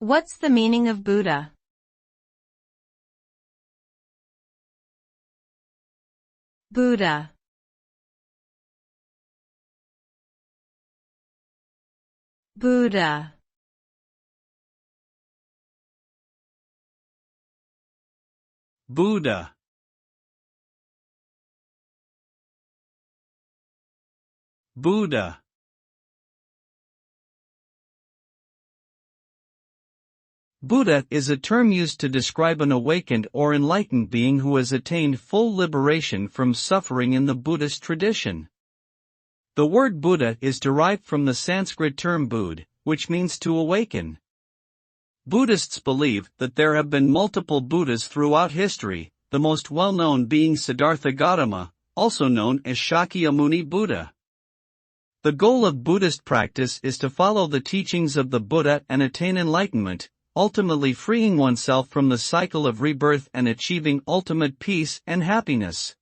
What's the meaning of Buddha? Buddha. Buddha. Buddha. Buddha. Buddha is a term used to describe an awakened or enlightened being who has attained full liberation from suffering in the Buddhist tradition. The word Buddha is derived from the Sanskrit term Bud, which means to awaken. Buddhists believe that there have been multiple Buddhas throughout history, the most well-known being Siddhartha Gautama, also known as Shakyamuni Buddha. The goal of Buddhist practice is to follow the teachings of the Buddha and attain enlightenment, ultimately freeing oneself from the cycle of rebirth and achieving ultimate peace and happiness.